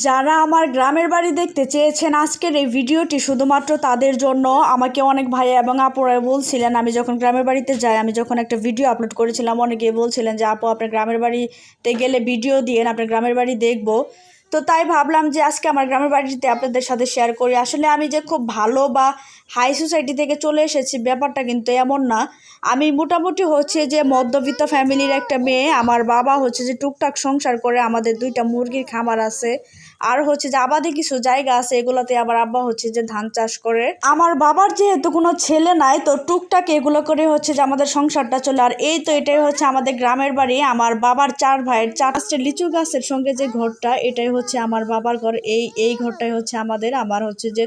যারা আমার গ্রামের বাড়ি দেখতে চেয়েছেন আজকের এই ভিডিওটি শুধুমাত্র তাদের জন্য। আমাকে অনেক ভাইয়া এবং আপুরা বলছিলেন, আমি যখন গ্রামের বাড়িতে যাই, আমি যখন একটা ভিডিও আপলোড করেছিলাম, অনেকে বলছিলেন যে আপু আপনার গ্রামের বাড়িতে গেলে ভিডিও দিয়েন, আপনার গ্রামের বাড়ি দেখবো। তো তাই ভাবলাম যে আজকে আমার গ্রামের বাড়িতে আপনাদের সাথে শেয়ার করি। আসলে আমি যে খুব ভালো বা হাই সোসাইটি থেকে চলে এসেছি ব্যাপারটা কিন্তু এমন না। আমি মোটামুটি হচ্ছে যে মধ্যবিত্ত ফ্যামিলির একটা মেয়ে। আমার বাবা হচ্ছে যে টুকটাক সংসার করে, আমাদের 2টা মুরগির খামার আছে, আর হচ্ছে যে আবাদে কিছু জায়গা আছে, এগুলোতে আমার আব্বা হচ্ছে যে ধান চাষ করে। আমার বাবার যেহেতু কোনো ছেলে নাই, তো টুকটাক এগুলো করে হচ্ছে যে আমাদের সংসারটা চলে। আর এই তো এটাই হচ্ছে আমাদের গ্রামের বাড়ি। আমার বাবার 4 ভাইয়ের 4টা লিচু গাছের সঙ্গে যে ঘরটা, এটাই হচ্ছে আমার বাবার ঘর। এই ঘরটাই হচ্ছে আমার হচ্ছে যে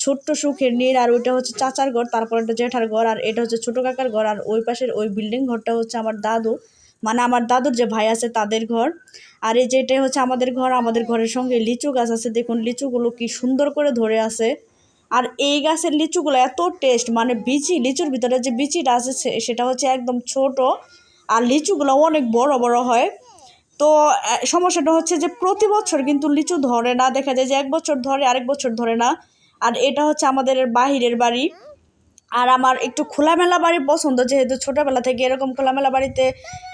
ছোট্ট সুখের নীড়। আর ওইটা হচ্ছে চাচার ঘর, তারপর একটা জেঠার ঘর, আর এটা হচ্ছে ছোট কাকার ঘর। আর ওই পাশের ওই বিল্ডিং ঘরটা হচ্ছে আমার দাদু, মানে আমার দাদুর যে ভাই আছে তাদের ঘর। আর এই যেটাই হচ্ছে আমাদের ঘর। আমাদের ঘরের সঙ্গে লিচু গাছ আছে, দেখুন লিচুগুলো কি সুন্দর করে ধরে আছে। আর এই গাছের লিচুগুলো এত টেস্ট, মানে বিচি, লিচুর ভিতরে যে বিচিটা আছে সেটা হচ্ছে একদম ছোট, আর লিচুগুলো অনেক বড় বড় হয়। তো সমস্যাটা হচ্ছে যে প্রতি বছর কিন্তু লিচু ধরে না, দেখা যায় যে 1 বছর ধরে, আরেক বছর ধরে না। আর এটা হচ্ছে আমাদের বাহিরের বাড়ি। আর আমার একটু খোলামেলা বাড়ি পছন্দ, যেহেতু ছোটোবেলা থেকে এরকম খোলামেলা বাড়িতে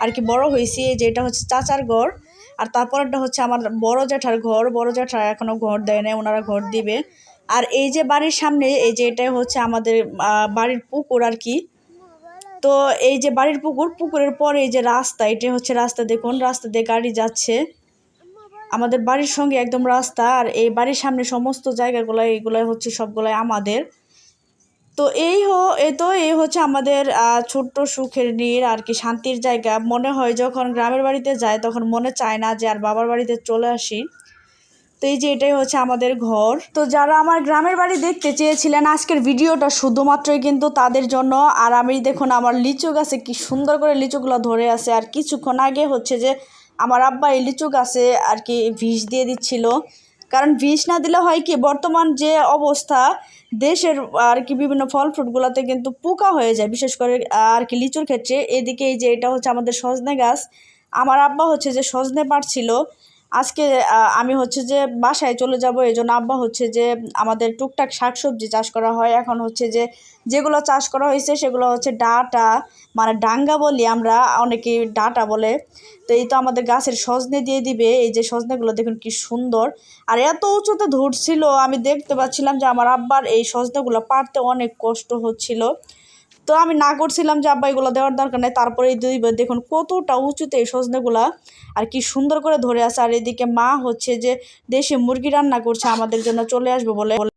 আর কি বড় হয়েছি। যে এটা হচ্ছে চাচার ঘর, আর তারপরটা হচ্ছে আমার বড় জ্যাঠার ঘর। বড় জ্যাঠা এখনও ঘর দেয় না, ওনারা ঘর দিবে। আর এই যে বাড়ির সামনে, এই যে এটাই হচ্ছে আমাদের বাড়ির পুকুর আর কি। তো এই যে বাড়ির পুকুরের পরে এই যে রাস্তা, এটাই হচ্ছে রাস্তা, দেখুন রাস্তা দিয়ে গাড়ি যাচ্ছে। আমাদের বাড়ির সঙ্গে একদম রাস্তা। আর এই বাড়ির সামনে সমস্ত জায়গাগুলো, এইগুলো হচ্ছে সবগুলাই আমাদের। তো এই হচ্ছে আমাদের ছোট্ট সুখের নীড় আর কি, শান্তির জায়গা। মনে হয় যখন গ্রামের বাড়িতে যায় তখন মনে চায় না যে আর বাবার বাড়িতে চলে আসি। তো এই যে এটাই হচ্ছে আমাদের ঘর। তো যারা আমার গ্রামের বাড়ি দেখতে চেয়েছিলেন, আজকের ভিডিওটা শুধুমাত্রই কিন্তু তাদের জন্য। আর আমি দেখুন আমার লিচু গাছে কি সুন্দর করে লিচুগুলো ধরে আছে। আর কিছুক্ষণ আগে হচ্ছে যে আমার আব্বা এই লিচু গাছে আর কি বিষ দিয়ে দিচ্ছিল। কারণ বিষ না দিলে হয় কি, বর্তমান যে অবস্থা দেশের আর কি বিভিন্ন ফল ফ্রুটগুলোতে কিন্তু পোকা হয়ে যায়, বিশেষ করে আর কি লিচুর ক্ষেত্রে। এদিকে এই যে এটা হচ্ছে আমাদের সজনে গাছ। আমার আব্বা হচ্ছে যে সজনে পাড়ছিল। আজকে আমি হচ্ছে যে বাসায় চলে যাব, এই জন্য আব্বা হচ্ছে যে আমাদের টুকটাক শাকসবজি চাষ করা হয়। এখন হচ্ছে যে যেগুলো চাষ করা হয়েছে সেগুলো হচ্ছে ডাঁটা, মানে ডাঙ্গা বলি আমরা, অনেকে ডাঁটা বলে। তো এই তো আমাদের গাছের সজনে দিয়ে দিবে। এই যে সজনেগুলো দেখুন কি সুন্দর, আর এত উঁচুতে ধরছিল, আমি দেখতে পাচ্ছিলাম যে আমার আব্বার এই সজনেগুলো পাড়তে অনেক কষ্ট হচ্ছিল। তো আমি না করছিলাম যে আব্বা এগুলো দেওয়ার দরকার নেই, তারপরে এই দেখুন কতটা উঁচুতে এই সজনেগুলা, আর কি সুন্দর করে ধরে আছে। আর এদিকে মা হচ্ছে যে দেশি মুরগি রান্না করছে আমাদের জন্য, চলে আসবে বলে।